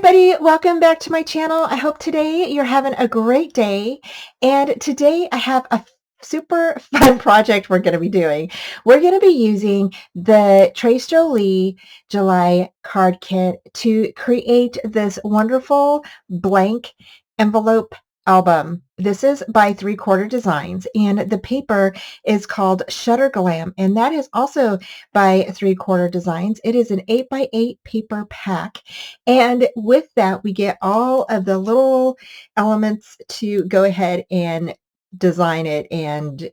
everybody, welcome back to my channel. I hope today you're having a great day. And today I have a super fun project we're going to be doing. We're going to be using the Trace Jolie July card kit to create this wonderful blank envelope album. This is by 3/4 Designs, and the paper is called Shutter Glam, and that is also by 3/4 Designs. It is an 8x8 paper pack, and with that, we get all of the little elements to go ahead and design it and,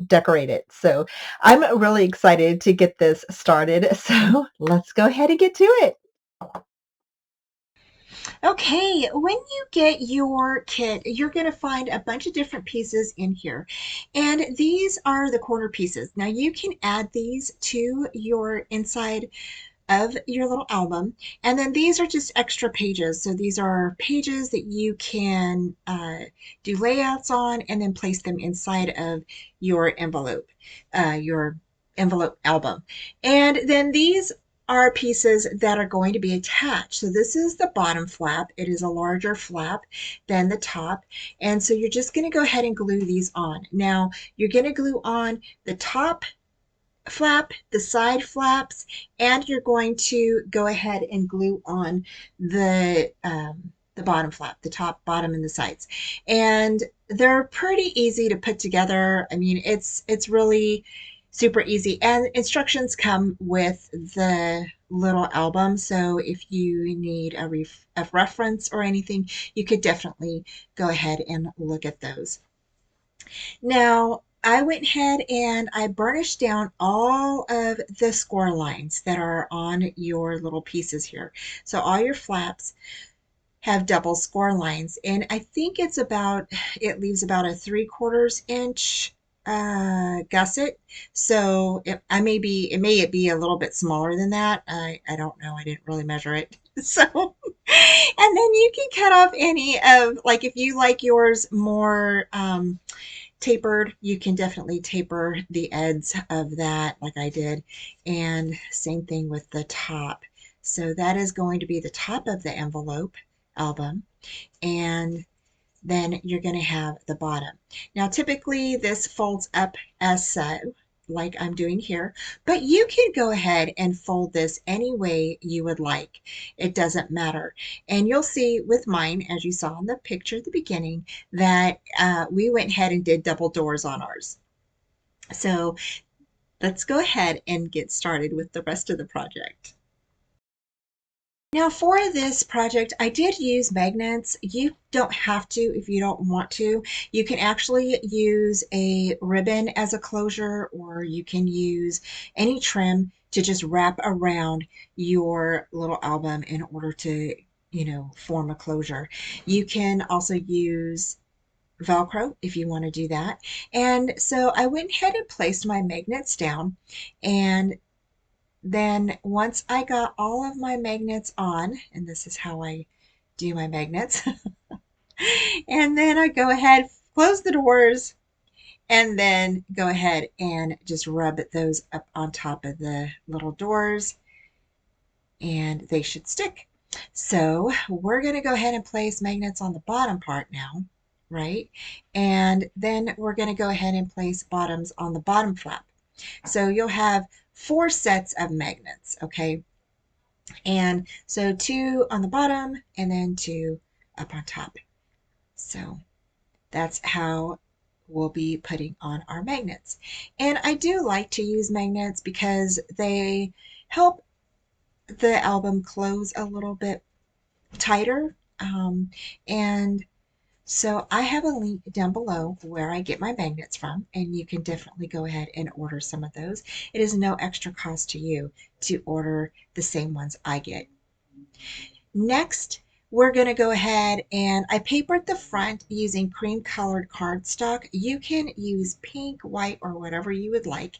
decorate it. So I'm really excited to get this started. So let's go ahead and get to it. Okay, when you get your kit, you're going to find a bunch of different pieces in here. And these are the corner pieces. Now you can add these to your inside of your little album. And then these are just extra pages. So these are pages that you can do layouts on and then place them inside of your envelope album. And then these are pieces that are going to be attached. So this is the bottom flap. It is a larger flap than the top. And so you're just going to go ahead and glue these on. Now you're going to glue on the top flap, the side flaps, and you're going to go ahead and glue on the bottom flap, the top, bottom, and the sides. And they're pretty easy to put together. I mean, it's really super easy. And instructions come with the little album. So if you need a reference or anything, you could definitely go ahead and look at those. Now, I went ahead and I burnished down all of the score lines that are on your little pieces here. So all your flaps have double score lines, and I think it leaves about a 3/4 inch gusset. So it may be a little bit smaller than that. I don't know. I didn't really measure it. So, and then you can cut off any of, like, if you like yours more tapered, you can definitely taper the ends of that like I did. And same thing with the top. So that is going to be the top of the envelope album. And then you're going to have the bottom. Now, typically this folds up as so, like I'm doing here, but you can go ahead and fold this any way you would like. It doesn't matter. And you'll see with mine, as you saw in the picture at the beginning, that we went ahead and did double doors on ours. So let's go ahead and get started with the rest of the project. Now for this project, I did use magnets. You don't have to if you don't want to. You can actually use a ribbon as a closure, or you can use any trim to just wrap around your little album in order to, form a closure. You can also use Velcro if you want to do that. And so I went ahead and placed my magnets down, and then once I got all of my magnets on, and this is how I do my magnets, and then I go ahead, close the doors, and then go ahead and just rub those up on top of the little doors, and they should stick. So we're going to go ahead and place magnets on the bottom part now, right? And then we're going to go ahead and place bottoms on the bottom flap. So you'll have 4 sets of magnets, okay? And so 2 on the bottom and then 2 up on top. So that's how we'll be putting on our magnets. And I do like to use magnets because they help the album close a little bit tighter. And so I have a link down below where I get my magnets from, and you can definitely go ahead and order some of those. It is no extra cost to you to order the same ones I get. Next, we're going to go ahead and I papered the front using cream colored cardstock. You can use pink, white, or whatever you would like.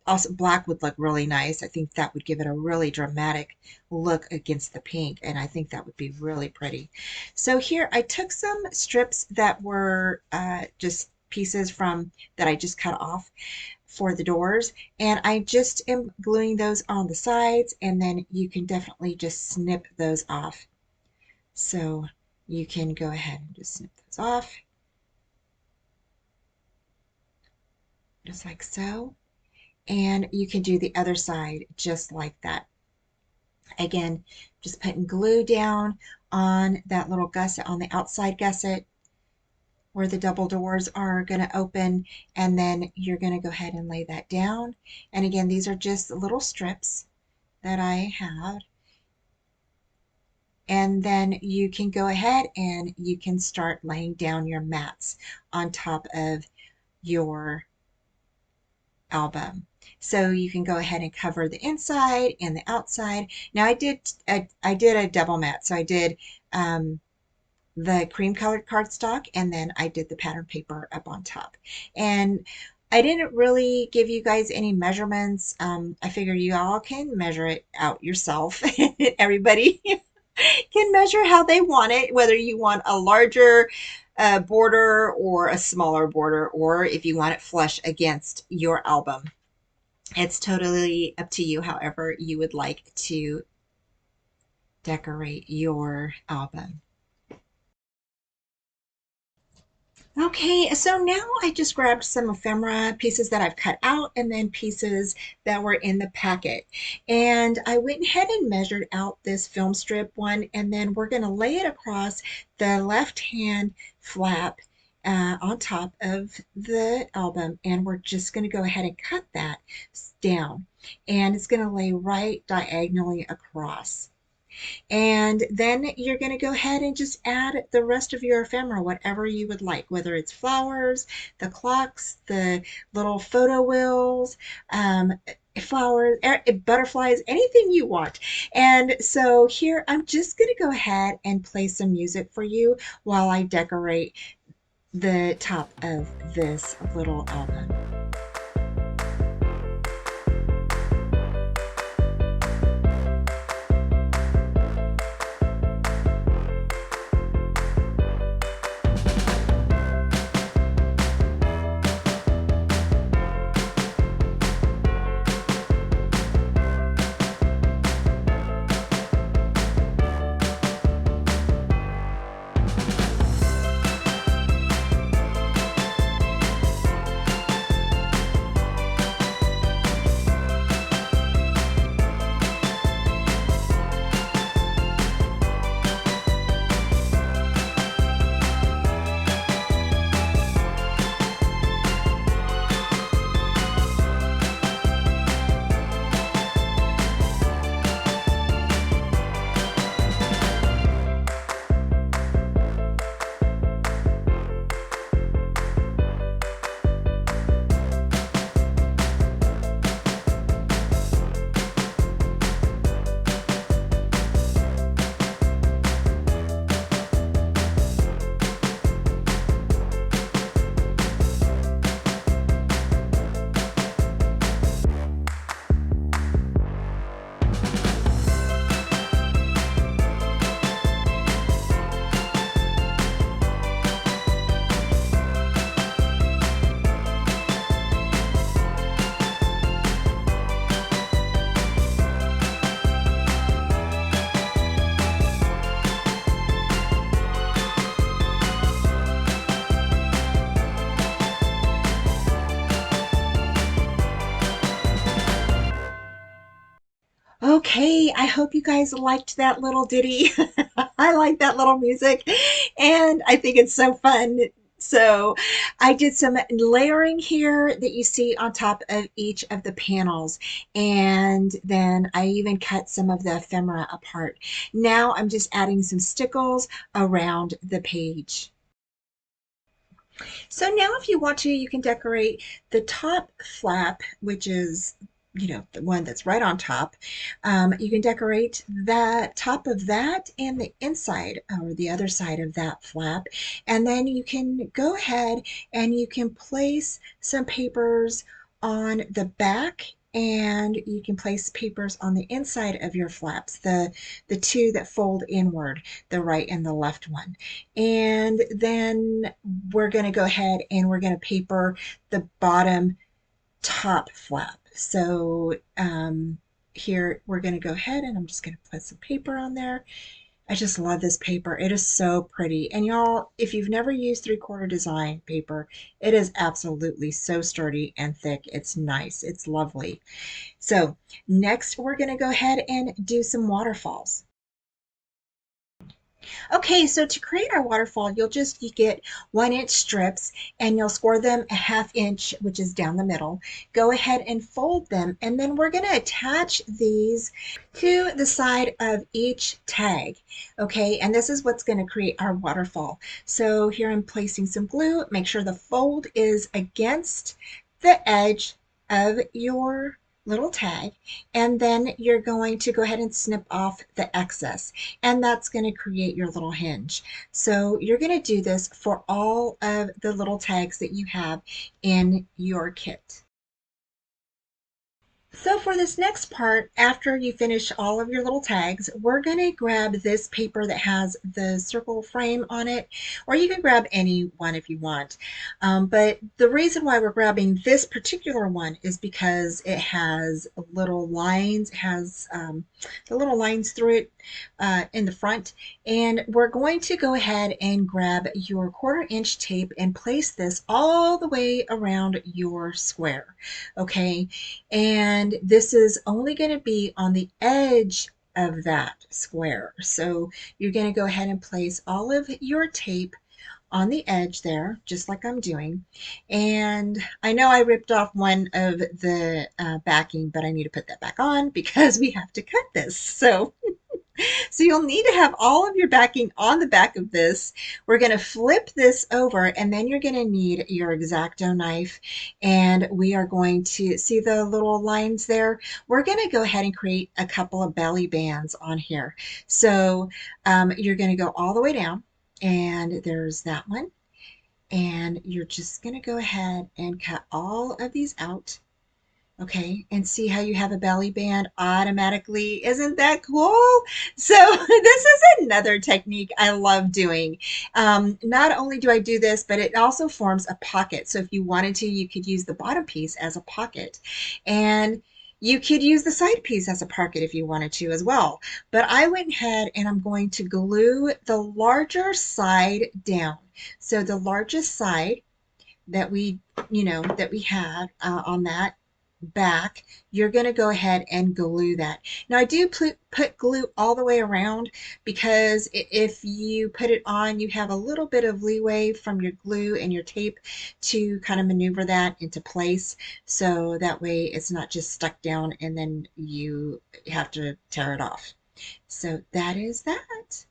Also, black would look really nice. I think that would give it a really dramatic look against the pink, and I think that would be really pretty. So here I took some strips that were just pieces from that I just cut off for the doors. And I just am gluing those on the sides, and then you can definitely just snip those off. So you can go ahead and just snip those off, just like so. And you can do the other side just like that. Again, just putting glue down on that little gusset, on the outside gusset where the double doors are going to open, and then you're going to go ahead and lay that down. And again, these are just little strips that I have. And then you can go ahead and you can start laying down your mats on top of your album. So you can go ahead and cover the inside and the outside. Now I did a double mat. So I did the cream colored cardstock, and then I did the pattern paper up on top. And I didn't really give you guys any measurements. I figure you all can measure it out yourself. Everybody can measure how they want it, whether you want a larger border or a smaller border, or if you want it flush against your album. It's totally up to you, however you would like to decorate your album. Okay, so now I just grabbed some ephemera pieces that I've cut out, and then pieces that were in the packet. And I went ahead and measured out this film strip one, and then we're going to lay it across the left hand flap on top of the album. And we're just going to go ahead and cut that down. And it's going to lay right diagonally across. And then you're going to go ahead and just add the rest of your ephemera, whatever you would like, whether it's flowers, the clocks, the little photo wheels, flowers, butterflies, anything you want. And so here, I'm just going to go ahead and play some music for you while I decorate the top of this little album. Okay, I hope you guys liked that little ditty. I like that little music, and I think it's so fun. So I did some layering here that you see on top of each of the panels, and then I even cut some of the ephemera apart. Now I'm just adding some stickles around the page. So now if you want to, you can decorate the top flap, which is, the one that's right on top. You can decorate the top of that and the inside or the other side of that flap. And then you can go ahead and you can place some papers on the back, and you can place papers on the inside of your flaps, the two that fold inward, the right and the left one. And then we're going to go ahead and we're going to paper the bottom top flap. So here we're going to go ahead and I'm just going to put some paper on there. I just love this paper. It is so pretty. And y'all, if you've never used 3/4 design paper, it is absolutely so sturdy and thick. It's nice. It's lovely. So next we're going to go ahead and do some waterfalls. Okay, so to create our waterfall, you get 1 inch strips and you'll score them a 1/2 inch, which is down the middle. Go ahead and fold them, and then we're going to attach these to the side of each tag. Okay, and this is what's going to create our waterfall. So here I'm placing some glue. Make sure the fold is against the edge of your little tag, and then you're going to go ahead and snip off the excess, and that's going to create your little hinge. So you're going to do this for all of the little tags that you have in your kit. So for this next part, after you finish all of your little tags, we're going to grab this paper that has the circle frame on it, or you can grab any one if you want. But the reason why we're grabbing this particular one is because it has little lines, it has the little lines through it in the front. And we're going to go ahead and grab your 1/4 inch tape and place this all the way around your square. Okay, and this is only going to be on the edge of that square. So you're going to go ahead and place all of your tape on the edge there, just like I'm doing. And I know I ripped off one of the backing, but I need to put that back on because we have to cut this. So you'll need to have all of your backing on the back of this. We're going to flip this over, and then you're going to need your X-Acto knife, and we are going to see the little lines there. We're going to go ahead and create a couple of belly bands on here. So you're going to go all the way down, and there's that one, and you're just going to go ahead and cut all of these out. Okay, and see how you have a belly band automatically. Isn't that cool? So this is another technique I love doing. Not only do I do this, but it also forms a pocket. So if you wanted to, you could use the bottom piece as a pocket. And you could use the side piece as a pocket if you wanted to as well. But I went ahead and I'm going to glue the larger side down. So the largest side that we had on that back, you're going to go ahead and glue that. Now I do put glue all the way around because if you put it on, you have a little bit of leeway from your glue and your tape to kind of maneuver that into place, so that way it's not just stuck down and then you have to tear it off. So that is that.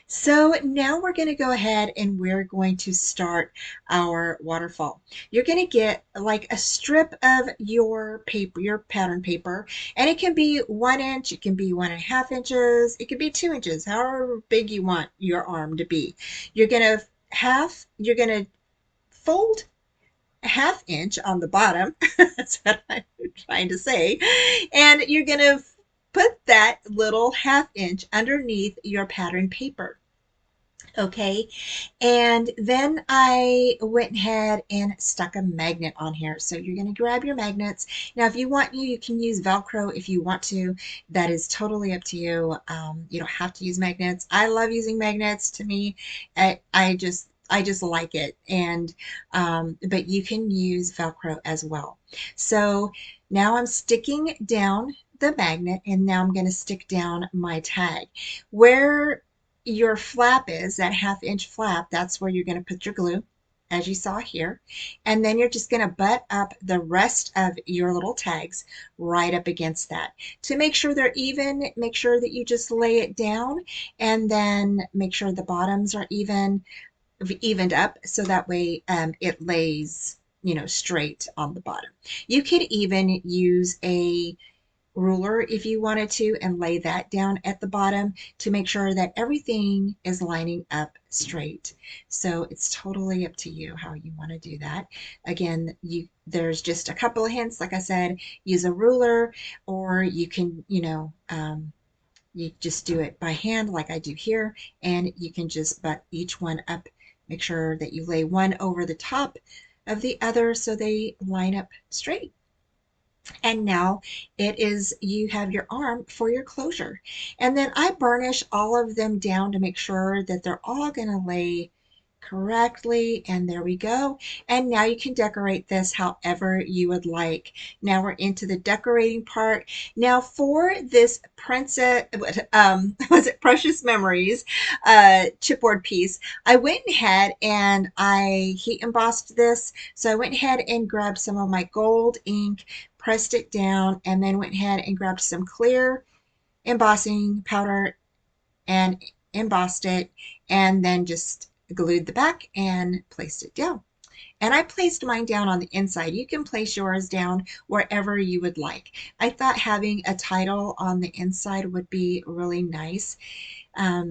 So now we're going to go ahead and we're going to start our waterfall. You're going to get like a strip of your paper, your pattern paper, and it can be 1 inch, it can be 1.5 inches, it could be 2 inches, however big you want your arm to be. You're going to fold a 1/2 inch on the bottom. That's what I'm trying to say. And you're going to put that little 1/2 inch underneath your pattern paper. Okay, and then I went ahead and stuck a magnet on here. So you're going to grab your magnets. Now, if you want, you can use Velcro if you want to. That is totally up to you. You don't have to use magnets. I love using magnets. To me, I just like it. And but you can use Velcro as well. So now I'm sticking down the magnet, and now I'm going to stick down my tag. Where your flap is, that 1/2 inch flap, that's where you're going to put your glue, as you saw here. And then you're just going to butt up the rest of your little tags right up against that. To make sure they're even, make sure that you just lay it down, and then make sure the bottoms are evened up, so that way it lays, straight on the bottom. You could even use a ruler if you wanted to and lay that down at the bottom to make sure that everything is lining up straight. So it's totally up to you how you want to do that. Again, there's just a couple of hints. Like I said, use a ruler, or you can, you just do it by hand like I do here, and you can just butt each one up. Make sure that you lay one over the top of the other so they line up straight. And now you have your arm for your closure. And then I burnish all of them down to make sure that they're all going to lay correctly. And there we go. And now you can decorate this however you would like. Now we're into the decorating part. Now for this princess, was it Precious Memories chipboard piece, I went ahead and I heat embossed this. So I went ahead and grabbed some of my gold ink, pressed it down, and then went ahead and grabbed some clear embossing powder and embossed it, and then just glued the back and placed it down. And I placed mine down on the inside. You can place yours down wherever you would like. I thought having a title on the inside would be really nice.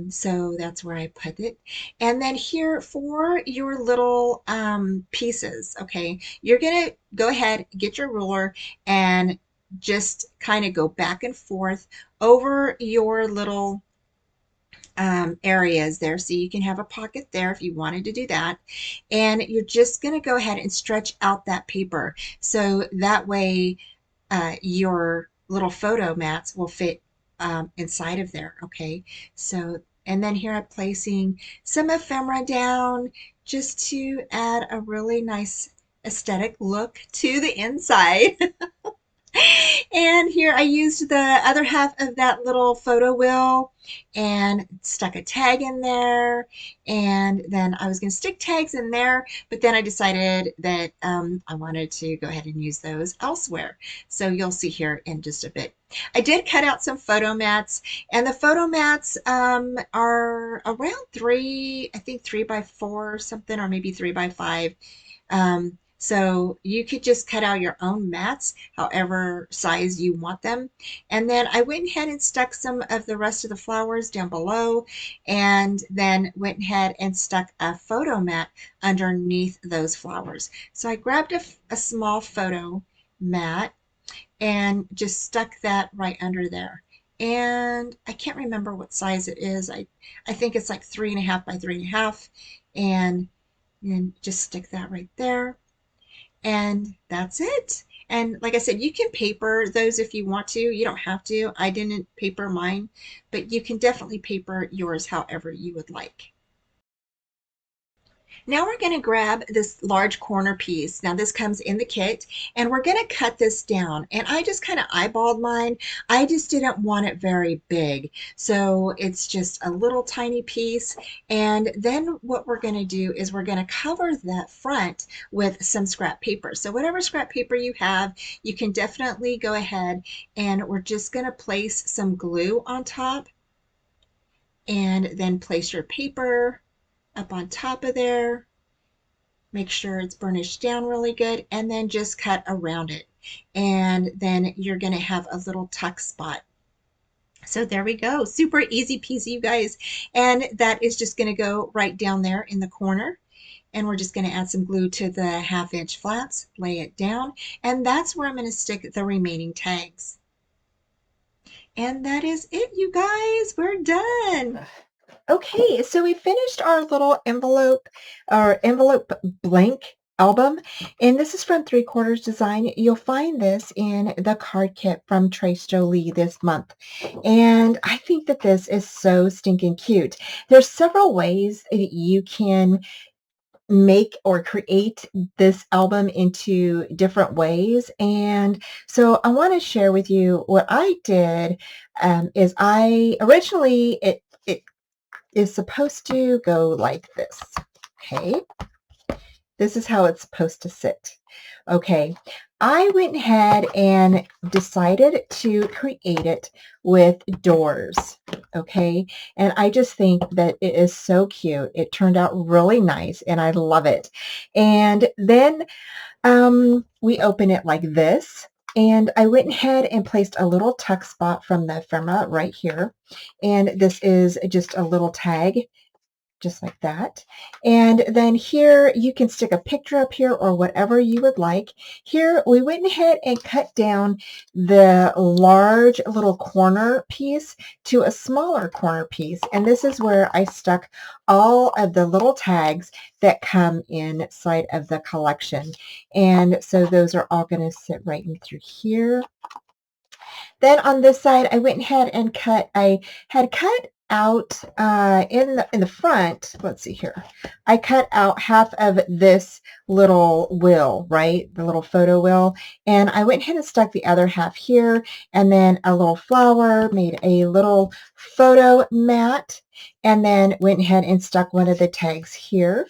So that's where I put it. And then here for your little pieces, okay, you're going to go ahead, get your ruler, and just kind of go back and forth over your little areas there. So you can have a pocket there if you wanted to do that. And you're just going to go ahead and stretch out that paper. So that way your little photo mats will fit inside of there. Okay. So, and then here I'm placing some ephemera down just to add a really nice aesthetic look to the inside. And here I used the other half of that little photo wheel and stuck a tag in there. And then I was going to stick tags in there, but then I decided that I wanted to go ahead and use those elsewhere. So you'll see here in just a bit. I did cut out some photo mats, and the photo mats are around I think 3 by 4 or something, or maybe 3 by 5. So you could just cut out your own mats, however size you want them. And then I went ahead and stuck some of the rest of the flowers down below, and then went ahead and stuck a photo mat underneath those flowers. So I grabbed a small photo mat and just stuck that right under there. And I can't remember what size it is. I think it's like 3.5 by 3.5. And then just stick that right there. And that's it. And like I said, you can paper those if you want to. You don't have to. I didn't paper mine, but you can definitely paper yours however you would like. Now we're going to grab this large corner piece. Now this comes in the kit, and we're going to cut this down. And I just kind of eyeballed mine. I just didn't want it very big. So it's just a little tiny piece. And then what we're going to do is we're going to cover that front with some scrap paper. So whatever scrap paper you have, you can definitely go ahead, and we're just going to place some glue on top, and then place your paper up on top of there. Make sure it's burnished down really good, and then just cut around it. And then you're going to have a little tuck spot. So there we go. Super easy peasy, you guys. And that is just going to go right down there in the corner. And we're just going to add some glue to the 1/2 inch flaps, lay it down, and that's where I'm going to stick the remaining tags. And that is it, you guys. We're done. Okay, so we finished our little envelope blank album, and this is from 3/4 Design. You'll find this in the card kit from Trace Jolie this month, and I think that this is so stinking cute. There's several ways that you can make or create this album into different ways, and so I want to share with you what I did. Is I originally it is supposed to go like this. Okay, this is how it's supposed to sit. Okay, I went ahead and decided to create it with doors. Okay, and I just think that it is so cute. It turned out really nice, and I love it. And then we open it like this. And I went ahead and placed a little tuck spot from the ephemera right here. And this is just a little tag just like that. And then here you can stick a picture up here or whatever you would like. Here we went ahead and cut down the large little corner piece to a smaller corner piece. And this is where I stuck all of the little tags that come inside of the collection. And so those are all going to sit right in through here. Then on this side, I went ahead and I had cut out in the front, let's see here, I cut out half of this little wheel, right? The little photo wheel. And I went ahead and stuck the other half here, and then a little flower, made a little photo mat, and then went ahead and stuck one of the tags here.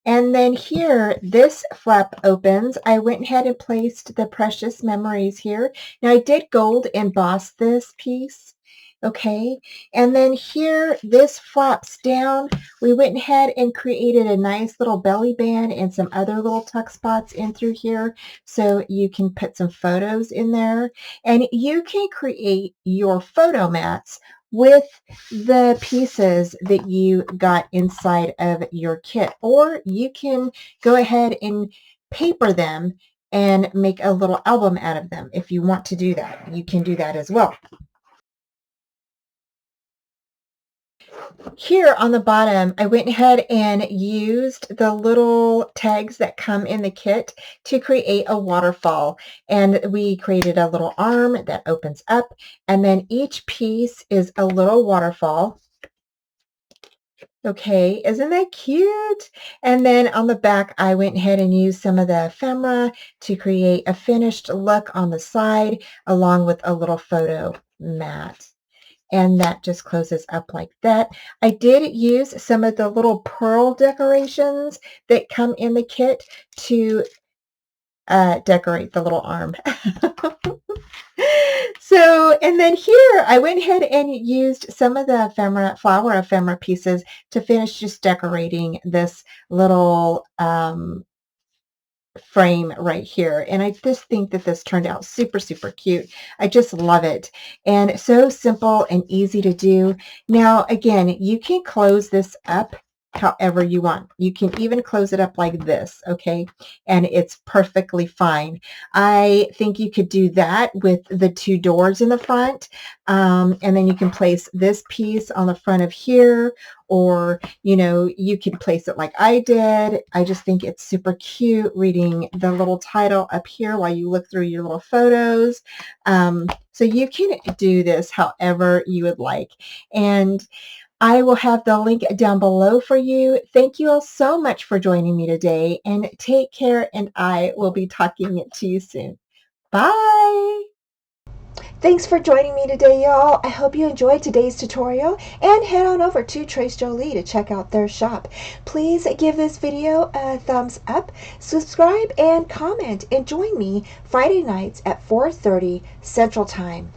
And then here, this flap opens. I went ahead and placed the precious memories here. Now I did gold emboss this piece, okay? And then here, this flaps down. We went ahead and created a nice little belly band and some other little tuck spots in through here so you can put some photos in there. And you can create your photo mats with the pieces that you got inside of your kit, or you can go ahead and paper them and make a little album out of them. If you want to do that, you can do that as well. Here on the bottom, I went ahead and used the little tags that come in the kit to create a waterfall. And we created a little arm that opens up, and then each piece is a little waterfall. Okay, isn't that cute? And then on the back, I went ahead and used some of the ephemera to create a finished look on the side, along with a little photo mat. And that just closes up like that. I did use some of the little pearl decorations that come in the kit to decorate the little arm. So, and then here I went ahead and used some of the flower ephemera pieces to finish just decorating this little frame right here. And I just think that this turned out super, super cute. I just love it. And so simple and easy to do. Now, again, you can close this up however you want. You can even close it up like this, okay? And it's perfectly fine. I think you could do that with the two doors in the front. And then you can place this piece on the front of here, or, you know, you can place it like I did. I just think it's super cute reading the little title up here while you look through your little photos. So you can do this however you would like. And I will have the link down below for you. Thank you all so much for joining me today, and take care, and I will be talking to you soon. Bye. Thanks for joining me today, y'all. I hope you enjoyed today's tutorial, and head on over to Trace Jolie to check out their shop. Please give this video a thumbs up, subscribe, and comment, and join me Friday nights at 4:30 Central Time.